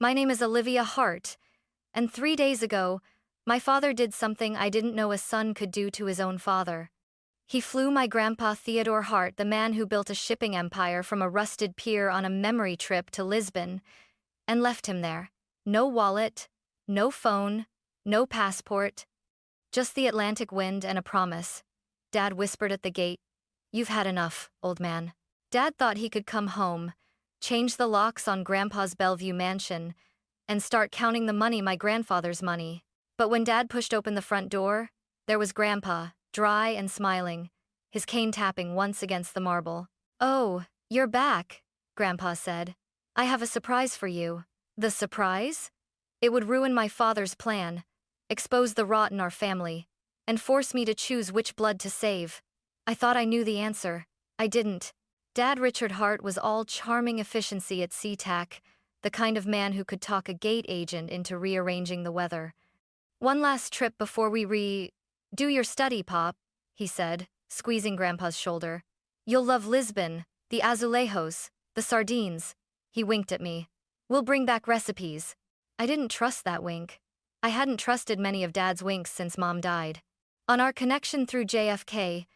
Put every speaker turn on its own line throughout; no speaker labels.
My name is Olivia Hart, and 3 days ago, my father did something I didn't know a son could do to his own father. He flew my grandpa Theodore Hart, the man who built a shipping empire, from a rusted pier on a memory trip to Lisbon, and left him there. No wallet, no phone, no passport, just the Atlantic wind and a promise. Dad whispered at the gate, "You've had enough, old man." Dad thought he could come home, change the locks on Grandpa's Bellevue mansion, and start counting the money, my grandfather's money. But when Dad pushed open the front door, there was Grandpa, dry and smiling, his cane tapping once against the marble. "Oh, you're back," Grandpa said. "I have a surprise for you." The surprise? It would ruin my father's plan, expose the rot in our family, and force me to choose which blood to save. I thought I knew the answer. I didn't. Dad Richard Hart was all charming efficiency at SeaTac, the kind of man who could talk a gate agent into rearranging the weather. "One last trip before we do your study, Pop," he said, squeezing Grandpa's shoulder. "You'll love Lisbon, the azulejos, the sardines." He winked at me. "We'll bring back recipes." I didn't trust that wink. I hadn't trusted many of Dad's winks since Mom died. On our connection through JFK,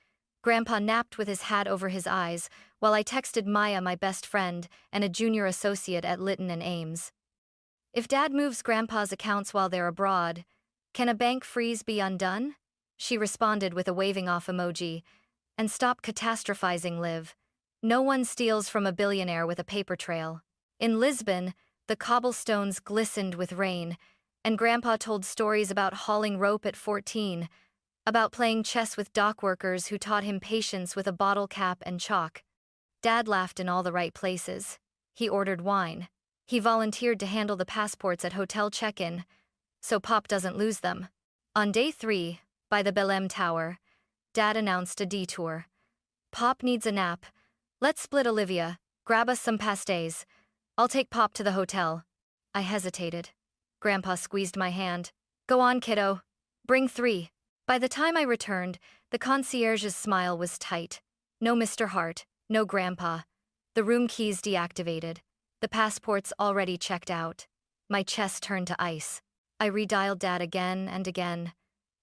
Grandpa napped with his hat over his eyes while I texted Maya, my best friend and a junior associate at Lytton and Ames. "If Dad moves Grandpa's accounts while they're abroad, can a bank freeze be undone?" She responded with a waving off emoji. "And stop catastrophizing, Liv. No one steals from a billionaire with a paper trail." In Lisbon, the cobblestones glistened with rain, and Grandpa told stories about hauling rope at 14, about playing chess with dock workers who taught him patience with a bottle cap and chalk. Dad laughed in all the right places. He ordered wine. He volunteered to handle the passports at hotel check-in, so Pop doesn't lose them. On day 3, by the Bellevue Tower, Dad announced a detour. "Pop needs a nap. Let's split, Olivia. Grab us some pastés. I'll take Pop to the hotel." I hesitated. Grandpa squeezed my hand. "Go on, kiddo. Bring 3. By the time I returned, the concierge's smile was tight. No Mr. Hart, no Grandpa. The room keys deactivated. The passports already checked out. My chest turned to ice. I redialed Dad again and again.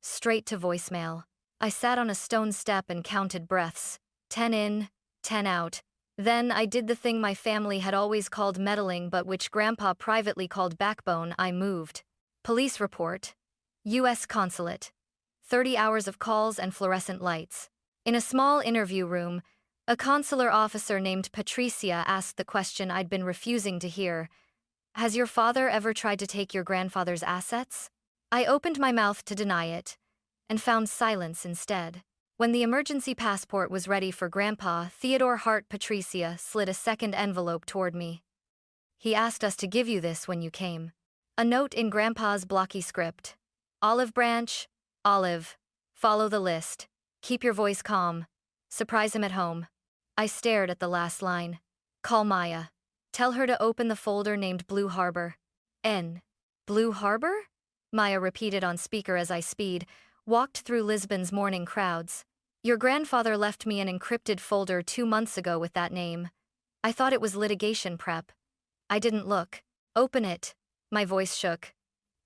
Straight to voicemail. I sat on a stone step and counted breaths. 10 in, 10 out. Then I did the thing my family had always called meddling but which Grandpa privately called backbone. I moved. Police report. U.S. Consulate. 30 hours of calls and fluorescent lights. In a small interview room, a consular officer named Patricia asked the question I'd been refusing to hear. "Has your father ever tried to take your grandfather's assets?" I opened my mouth to deny it, and found silence instead. When the emergency passport was ready for Grandpa Theodore Hart, Patricia slid a second envelope toward me. "He asked us to give you this when you came." A note in Grandpa's blocky script. "Olive branch, Olive. Follow the list. Keep your voice calm. Surprise him at home." I stared at the last line. "Call Maya. Tell her to open the folder named Blue Harbor." N. Blue Harbor? Maya repeated on speaker as I walked through Lisbon's morning crowds. "Your grandfather left me an encrypted folder 2 months ago with that name. I thought it was litigation prep. I didn't look." "Open it." My voice shook.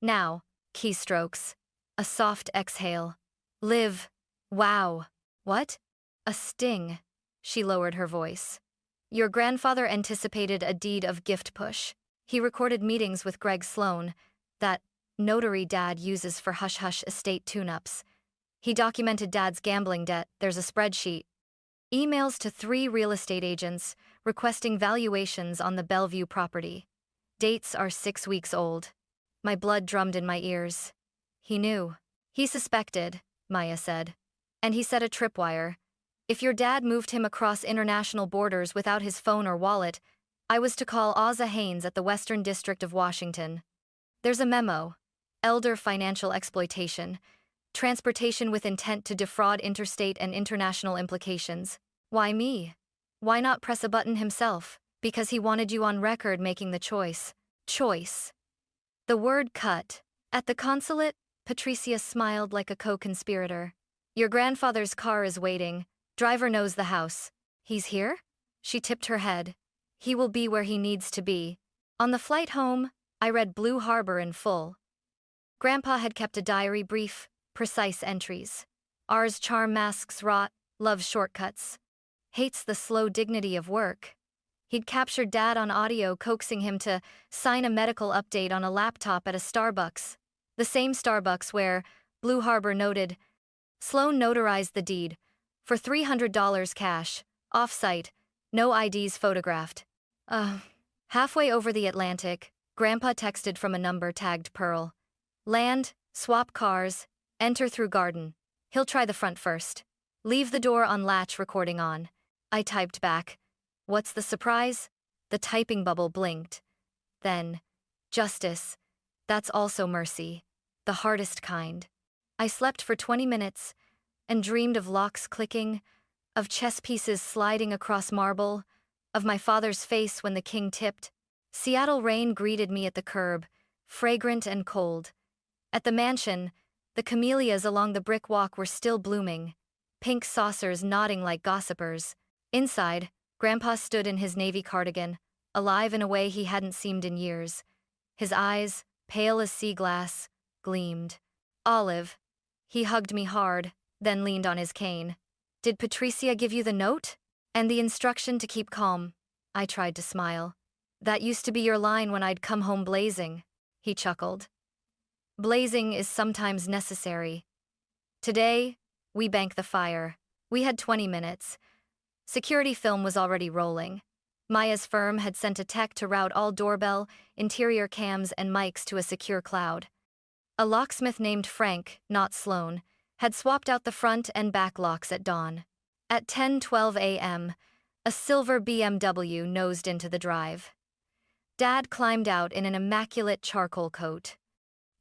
"Now." Keystrokes. A soft exhale. "Liv. Wow." "What?" "A sting." She lowered her voice. "Your grandfather anticipated a deed of gift push. He recorded meetings with Greg Sloan, that notary Dad uses for hush-hush estate tune-ups. He documented Dad's gambling debt. There's a spreadsheet. Emails to 3 real estate agents requesting valuations on the Bellevue property. Dates are 6 weeks old." My blood drummed in my ears. "He knew." "He suspected," Maya said. "And he set a tripwire. If your dad moved him across international borders without his phone or wallet, I was to call Ozza Haynes at the Western District of Washington. There's a memo. Elder financial exploitation. Transportation with intent to defraud, interstate and international implications." "Why me? Why not press a button himself?" "Because he wanted you on record making the choice." "Choice." The word cut. At the consulate, Patricia smiled like a co-conspirator. "Your grandfather's car is waiting. Driver knows the house." "He's here?" She tipped her head. "He will be where he needs to be." On the flight home, I read Blue Harbor in full. Grandpa had kept a diary, brief, precise entries. Ours charm masks rot, loves shortcuts. Hates the slow dignity of work. He'd captured Dad on audio coaxing him to sign a medical update on a laptop at a Starbucks. The same Starbucks where, Blue Harbor noted, Sloan notarized the deed, for $300 cash, off-site, no IDs photographed. Halfway over the Atlantic, Grandpa texted from a number tagged Pearl. Land, swap cars, enter through garden. He'll try the front first. Leave the door on latch, recording on. I typed back. What's the surprise? The typing bubble blinked. Then, justice. That's also mercy. The hardest kind. I slept for 20 minutes and dreamed of locks clicking, of chess pieces sliding across marble, of my father's face when the king tipped. Seattle rain greeted me at the curb, fragrant and cold. At the mansion, the camellias along the brick walk were still blooming, pink saucers nodding like gossipers. Inside, Grandpa stood in his navy cardigan, alive in a way he hadn't seemed in years. His eyes, pale as sea glass, gleamed. Olive. He hugged me hard, then leaned on his cane. Did Patricia give you the note? And the instruction to keep calm? I tried to smile. That used to be your line when I'd come home blazing. He chuckled. Blazing is sometimes necessary. Today, we banked the fire. We had 20 minutes. Security film was already rolling. Maya's firm had sent a tech to route all doorbell, interior cams, and mics to a secure cloud. A locksmith named Frank, not Sloan, had swapped out the front and back locks at dawn. At 10:12 a.m., a silver BMW nosed into the drive. Dad climbed out in an immaculate charcoal coat.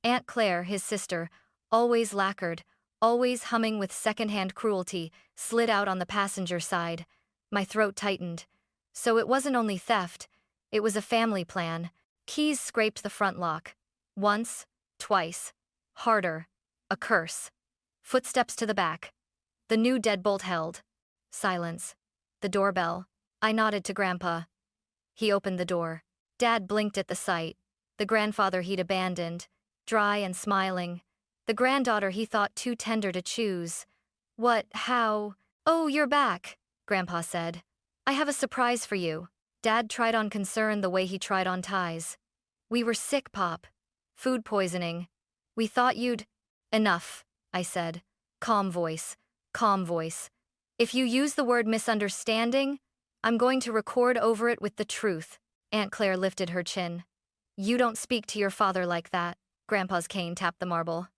Aunt Claire, his sister, always lacquered, always humming with second-hand cruelty, slid out on the passenger side. My throat tightened. So it wasn't only theft, it was a family plan. Keys scraped the front lock. Once, twice. Harder. A curse. Footsteps to the back. The new deadbolt held. Silence. The doorbell. I nodded to Grandpa. He opened the door. Dad blinked at the sight. The grandfather he'd abandoned, dry and smiling. The granddaughter he thought too tender to choose. What, how? Oh, you're back, Grandpa said. I have a surprise for you. Dad tried on concern the way he tried on ties. We were sick, Pop. Food poisoning. We thought you'd... Enough, I said. Calm voice. Calm voice. If you use the word misunderstanding, I'm going to record over it with the truth. Aunt Claire lifted her chin. You don't speak to your father like that. Grandpa's cane tapped the marble.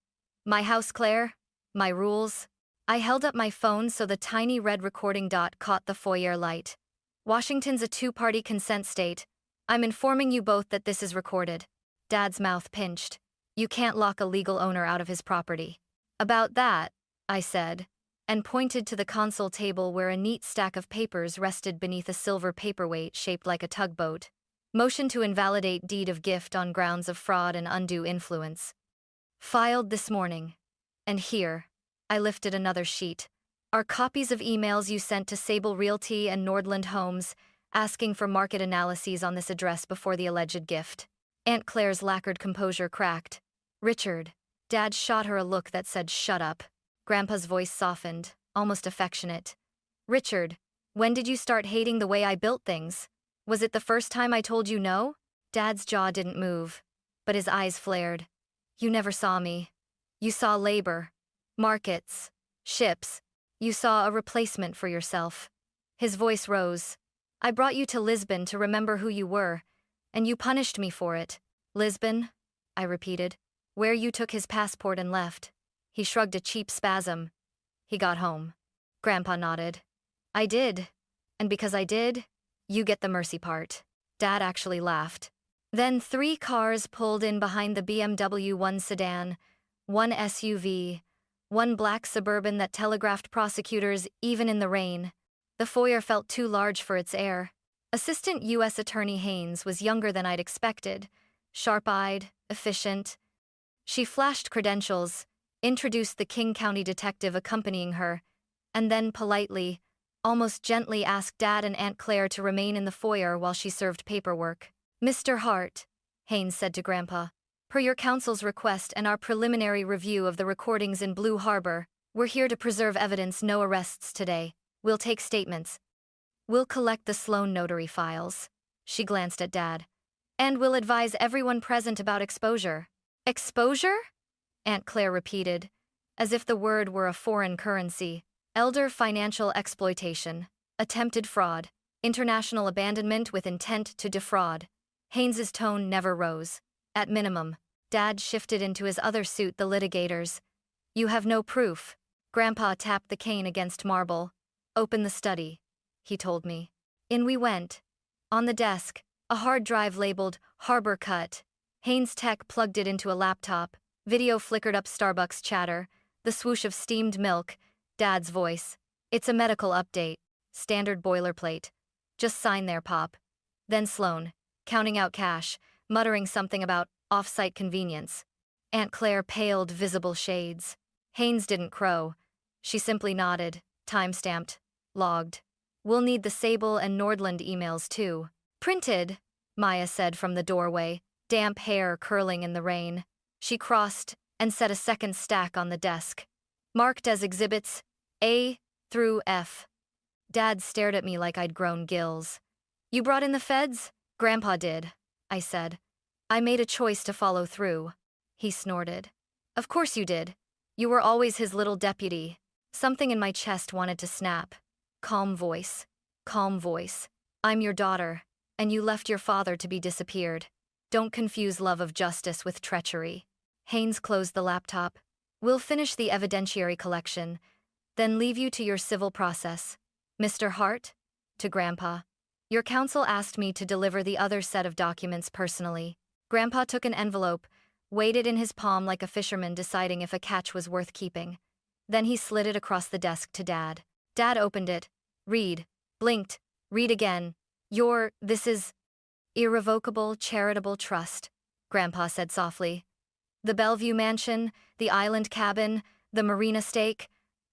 My house, Claire. My rules. I held up my phone so the tiny red recording dot caught the foyer light. Washington's a two-party consent state. I'm informing you both that this is recorded. Dad's mouth pinched. You can't lock a legal owner out of his property. About that, I said, and pointed to the console table where a neat stack of papers rested beneath a silver paperweight shaped like a tugboat. Motion to invalidate deed of gift on grounds of fraud and undue influence. Filed this morning. And here, I lifted another sheet, are copies of emails you sent to Sable Realty and Nordland Homes, asking for market analyses on this address before the alleged gift. Aunt Claire's lacquered composure cracked. Richard. Dad shot her a look that said shut up. Grandpa's voice softened, almost affectionate. Richard, when did you start hating the way I built things? Was it the first time I told you no? Dad's jaw didn't move, but his eyes flared. You never saw me. You saw labor. Markets. Ships. You saw a replacement for yourself. His voice rose. I brought you to Lisbon to remember who you were, and you punished me for it. Lisbon? I repeated. Where you took his passport and left. He shrugged a cheap spasm. He got home. Grandpa nodded. I did. And because I did, you get the mercy part. Dad actually laughed. Then 3 cars pulled in behind the BMW, 1 sedan, 1 SUV, 1 black Suburban that telegraphed prosecutors even in the rain. The foyer felt too large for its air. Assistant U.S. Attorney Haynes was younger than I'd expected, sharp-eyed, efficient. She flashed credentials, introduced the King County detective accompanying her, and then politely, almost gently asked Dad and Aunt Claire to remain in the foyer while she served paperwork. Mr. Hart, Haynes said to Grandpa. Per your counsel's request and our preliminary review of the recordings in Blue Harbor, we're here to preserve evidence. No arrests today. We'll take statements. We'll collect the Sloan notary files. She glanced at Dad. And we'll advise everyone present about exposure. Exposure? Aunt Claire repeated, as if the word were a foreign currency. Elder financial exploitation, attempted fraud, international abandonment with intent to defraud. Haynes's tone never rose. At minimum, Dad shifted into his other suit, the litigators. You have no proof. Grandpa tapped the cane against marble. Open the study, he told me. In we went. On the desk, a hard drive labeled Harbor Cut. Haynes Tech plugged it into a laptop. Video flickered up. Starbucks chatter, the swoosh of steamed milk, Dad's voice. It's a medical update. Standard boilerplate. Just sign there, Pop. Then Sloan, counting out cash, muttering something about off-site convenience. Aunt Claire paled visible shades. Haynes didn't crow. She simply nodded, time-stamped, logged. We'll need the Sable and Nordland emails too. Printed, Maya said from the doorway, damp hair curling in the rain. She crossed and set a second stack on the desk. Marked as exhibits A through F. Dad stared at me like I'd grown gills. You brought in the feds? Grandpa did, I said. I made a choice to follow through. He snorted. Of course you did. You were always his little deputy. Something in my chest wanted to snap. Calm voice. Calm voice. I'm your daughter, and you left your father to be disappeared. Don't confuse love of justice with treachery. Haynes closed the laptop. We'll finish the evidentiary collection, then leave you to your civil process. Mr. Hart? To Grandpa. Your counsel asked me to deliver the other set of documents personally. Grandpa took an envelope, weighed it in his palm like a fisherman deciding if a catch was worth keeping. Then he slid it across the desk to Dad. Dad opened it. Read. Blinked. Read again. This is irrevocable charitable trust, Grandpa said softly. The Bellevue mansion, the island cabin, the marina stake.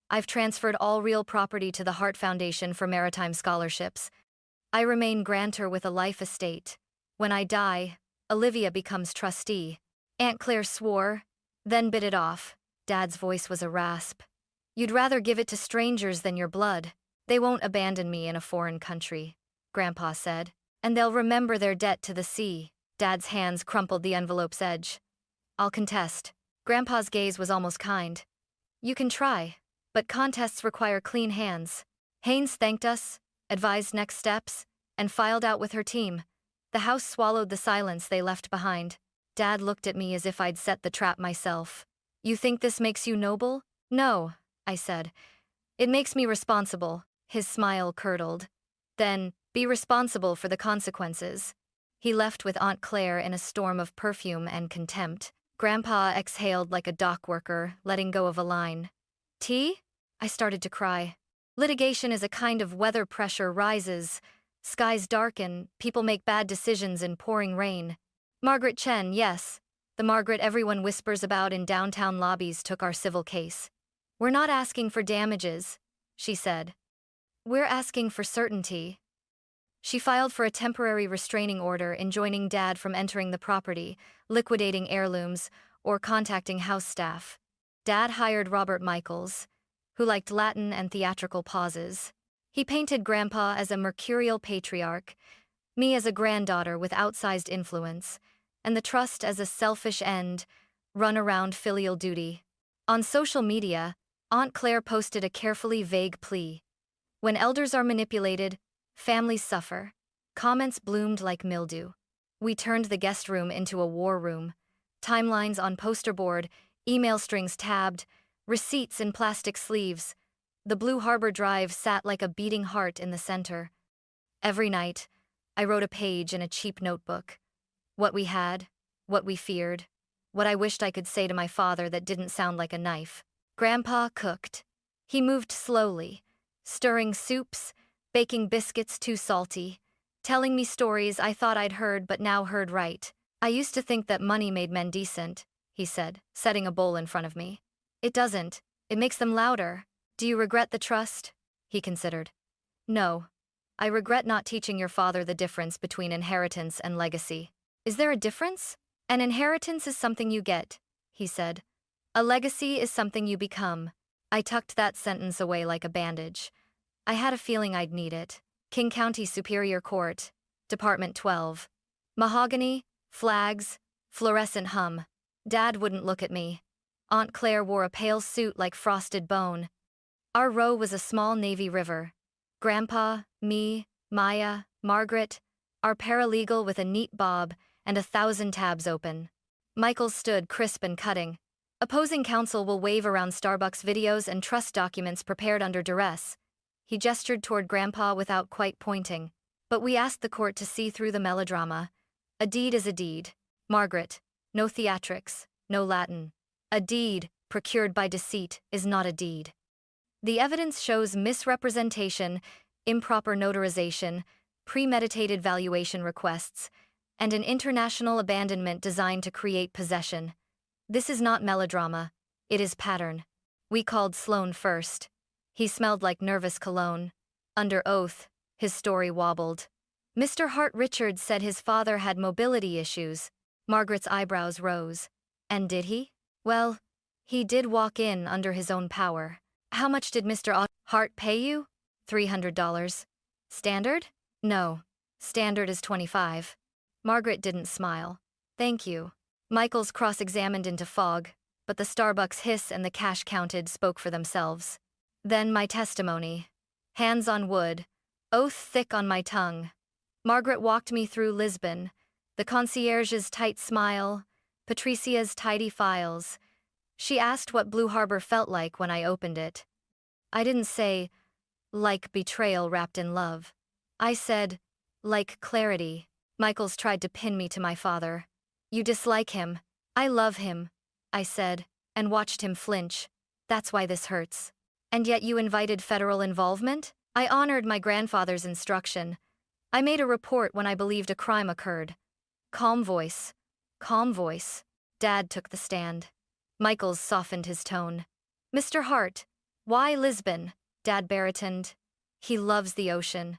I've transferred all real property to the Hart Foundation for Maritime Scholarships. I remain grantor with a life estate. When I die, Olivia becomes trustee. Aunt Claire swore, then bit it off. Dad's voice was a rasp. You'd rather give it to strangers than your blood. They won't abandon me in a foreign country, Grandpa said. And they'll remember their debt to the sea. Dad's hands crumpled the envelope's edge. I'll contest. Grandpa's gaze was almost kind. You can try, but contests require clean hands. Haynes thanked us, advised next steps, and filed out with her team. The house swallowed the silence they left behind. Dad looked at me as if I'd set the trap myself. You think this makes you noble? No, I said. It makes me responsible. His smile curdled. Then, be responsible for the consequences. He left with Aunt Claire in a storm of perfume and contempt. Grandpa exhaled like a dock worker, letting go of a line. Tea? I started to cry. Litigation is a kind of weather. Pressure rises. Skies darken, people make bad decisions in pouring rain. Margaret Chen, yes. The Margaret everyone whispers about in downtown lobbies took our civil case. We're not asking for damages, she said. We're asking for certainty. She filed for a temporary restraining order enjoining Dad from entering the property, liquidating heirlooms, or contacting house staff. Dad hired Robert Michaels, who liked Latin and theatrical pauses. He painted Grandpa as a mercurial patriarch, me as a granddaughter with outsized influence, and the trust as a selfish end, run around filial duty. On social media, Aunt Claire posted a carefully vague plea. When elders are manipulated, families suffer. Comments bloomed like mildew. We turned the guest room into a war room. Timelines on poster board, email strings tabbed, receipts in plastic sleeves. The Blue Harbor Drive sat like a beating heart in the center. Every night, I wrote a page in a cheap notebook. What we had, what we feared, what I wished I could say to my father that didn't sound like a knife. Grandpa cooked. He moved slowly, stirring soups, baking biscuits too salty, telling me stories I thought I'd heard but now heard right. I used to think that money made men decent, he said, setting a bowl in front of me. It doesn't. It makes them louder. Do you regret the trust? He considered. No. I regret not teaching your father the difference between inheritance and legacy. Is there a difference? An inheritance is something you get, he said. A legacy is something you become. I tucked that sentence away like a bandage. I had a feeling I'd need it. King County Superior Court, Department 12. Mahogany, flags, fluorescent hum. Dad wouldn't look at me. Aunt Claire wore a pale suit like frosted bone. Our row was a small Navy river. Grandpa, me, Maya, Margaret, our paralegal with a neat bob and 1,000 tabs open. Michael stood crisp and cutting. Opposing counsel will wave around Starbucks videos and trust documents prepared under duress. He gestured toward Grandpa without quite pointing. But we asked the court to see through the melodrama. A deed is a deed. Margaret, no theatrics, no Latin. A deed, procured by deceit, is not a deed. The evidence shows misrepresentation, improper notarization, premeditated valuation requests, and an international abandonment designed to create possession. This is not melodrama, it is pattern. We called Sloan first. He smelled like nervous cologne. Under oath, his story wobbled. Mr. Hart Richards said his father had mobility issues. Margaret's eyebrows rose. And did he? Well, he did walk in under his own power. How much did Mr. Hart pay you? $300. Standard? No. Standard is $25. Margaret didn't smile. Thank you. Michael's cross-examined into fog, but the Starbucks hiss and the cash counted spoke for themselves. Then my testimony. Hands on wood. Oath thick on my tongue. Margaret walked me through Lisbon, the concierge's tight smile, Patricia's tidy files. She asked what Blue Harbor felt like when I opened it. I didn't say, like betrayal wrapped in love. I said, like clarity. Michaels tried to pin me to my father. You dislike him. I love him, I said, and watched him flinch. That's why this hurts. And yet you invited federal involvement? I honored my grandfather's instruction. I made a report when I believed a crime occurred. Calm voice. Calm voice. Dad took the stand. Michaels softened his tone. Mr. Hart, why Lisbon? Dad baritoned. He loves the ocean.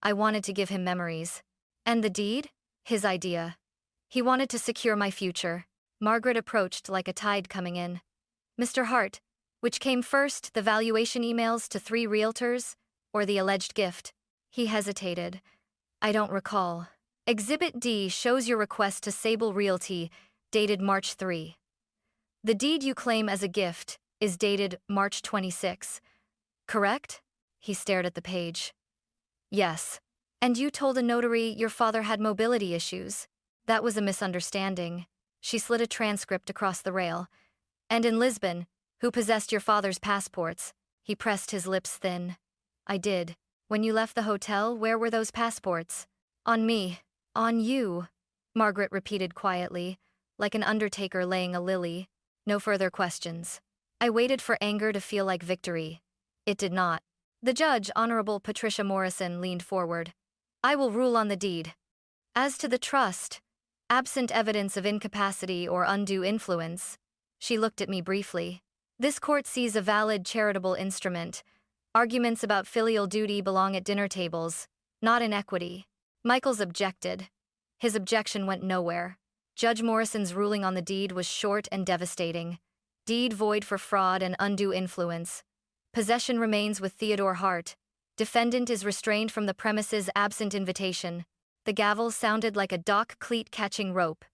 I wanted to give him memories. And the deed? His idea. He wanted to secure my future. Margaret approached like a tide coming in. Mr. Hart, which came first, the valuation emails to 3 realtors, or the alleged gift? He hesitated. I don't recall. Exhibit D shows your request to Sable Realty, dated March 3. The deed you claim as a gift is dated March 26. Correct? He stared at the page. Yes. And you told a notary your father had mobility issues. That was a misunderstanding. She slid a transcript across the rail. And in Lisbon, who possessed your father's passports? He pressed his lips thin. I did. When you left the hotel, where were those passports? On me. On you. Margaret repeated quietly, like an undertaker laying a lily. No further questions. I waited for anger to feel like victory. It did not. The judge, Honorable Patricia Morrison, leaned forward. I will rule on the deed. As to the trust, absent evidence of incapacity or undue influence, she looked at me briefly. This court sees a valid charitable instrument. Arguments about filial duty belong at dinner tables, not in equity. Michaels objected. His objection went nowhere. Judge Morrison's ruling on the deed was short and devastating. Deed void for fraud and undue influence. Possession remains with Theodore Hart. Defendant is restrained from the premises absent invitation. The gavel sounded like a dock cleat catching rope.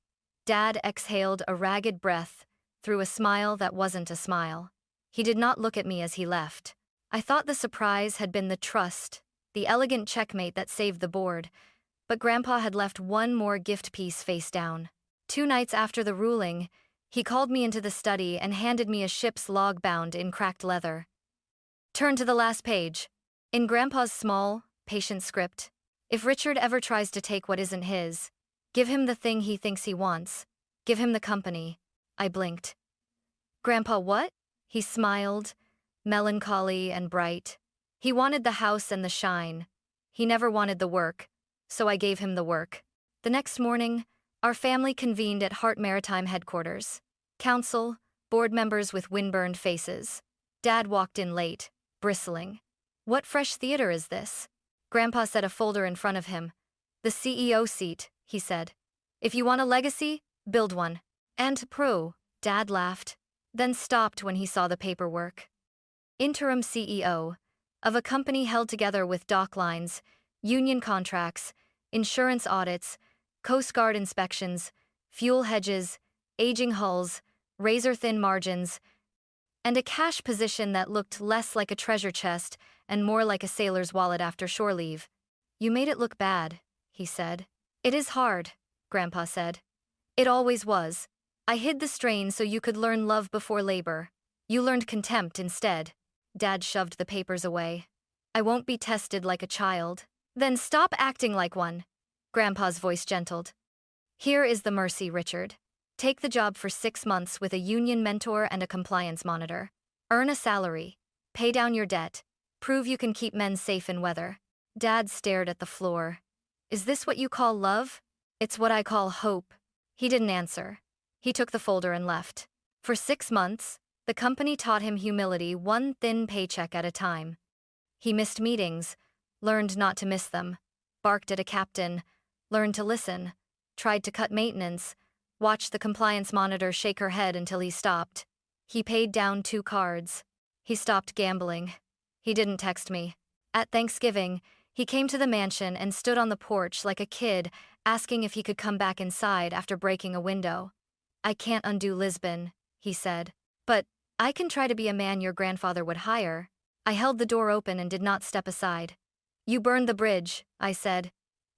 Dad exhaled a ragged breath, through a smile that wasn't a smile. He did not look at me as he left. I thought the surprise had been the trust, the elegant checkmate that saved the board, but Grandpa had left one more gift piece face down. 2 nights after the ruling, he called me into the study and handed me a ship's log bound in cracked leather. Turn to the last page. In Grandpa's small, patient script, if Richard ever tries to take what isn't his, give him the thing he thinks he wants. Give him the company. I blinked. Grandpa what? He smiled, melancholy and bright. He wanted the house and the shine. He never wanted the work, so I gave him the work. The next morning, our family convened at Hart Maritime headquarters. Council, board members with windburned faces. Dad walked in late, bristling. What fresh theater is this? Grandpa set a folder in front of him. The CEO seat, he said. If you want a legacy, build one. And pro, Dad laughed, then stopped when he saw the paperwork. Interim CEO of a company held together with dock lines, union contracts, insurance audits, Coast Guard inspections, fuel hedges, aging hulls, razor-thin margins, and a cash position that looked less like a treasure chest and more like a sailor's wallet after shore leave. You made it look bad, he said. It is hard, Grandpa said. It always was. I hid the strain so you could learn love before labor. You learned contempt instead. Dad shoved the papers away. I won't be tested like a child. Then stop acting like one. Grandpa's voice gentled. Here is the mercy, Richard. Take the job for 6 months with a union mentor and a compliance monitor. Earn a salary. Pay down your debt. Prove you can keep men safe in weather. Dad stared at the floor. Is this what you call love? It's what I call hope. He didn't answer. He took the folder and left. For 6 months, the company taught him humility, one thin paycheck at a time. He missed meetings, learned not to miss them, barked at a captain, learned to listen, tried to cut maintenance, watched the compliance monitor shake her head until he stopped. He paid down 2 cards. He stopped gambling. He didn't text me. At Thanksgiving, he came to the mansion and stood on the porch like a kid, asking if he could come back inside after breaking a window. I can't undo Lisbon, he said. But I can try to be a man your grandfather would hire. I held the door open and did not step aside. You burned the bridge, I said.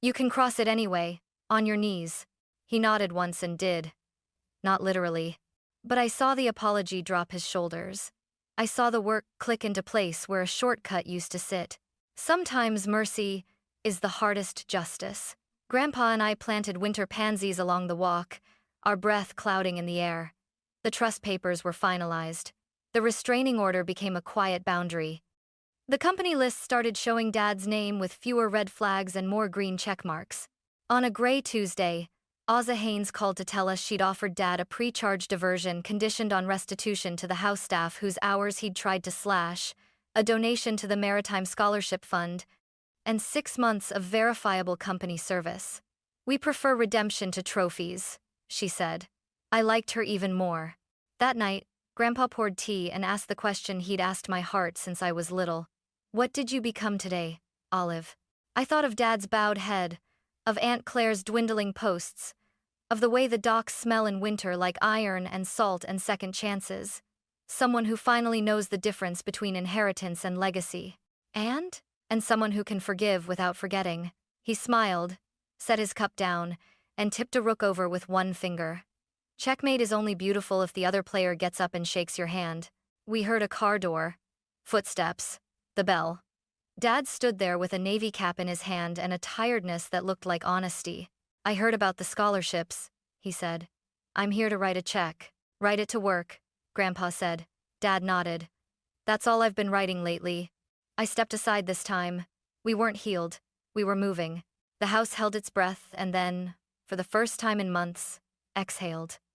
You can cross it anyway, on your knees. He nodded once and did. Not literally. But I saw the apology drop his shoulders. I saw the work click into place where a shortcut used to sit. Sometimes mercy is the hardest justice. Grandpa and I planted winter pansies along the walk, our breath clouding in the air. The trust papers were finalized. The restraining order became a quiet boundary. The company list started showing Dad's name with fewer red flags and more green check marks. On a gray Tuesday, Ozza Haynes called to tell us she'd offered Dad a pre-charge diversion conditioned on restitution to the house staff whose hours he'd tried to slash, a donation to the Maritime Scholarship Fund, and 6 months of verifiable company service. We prefer redemption to trophies, she said. I liked her even more. That night, Grandpa poured tea and asked the question he'd asked my heart since I was little. What did you become today, Olive? I thought of Dad's bowed head, of Aunt Claire's dwindling posts, of the way the docks smell in winter like iron and salt and second chances. Someone who finally knows the difference between inheritance and legacy. And someone who can forgive without forgetting. He smiled, set his cup down, and tipped a rook over with one finger. Checkmate is only beautiful if the other player gets up and shakes your hand. We heard a car door, footsteps, the bell. Dad stood there with a navy cap in his hand and a tiredness that looked like honesty. I heard about the scholarships, he said. I'm here to write a check. Write it to work, Grandpa said. Dad nodded. That's all I've been writing lately. I stepped aside this time. We weren't healed. We were moving. The house held its breath and then, for the first time in months, exhaled.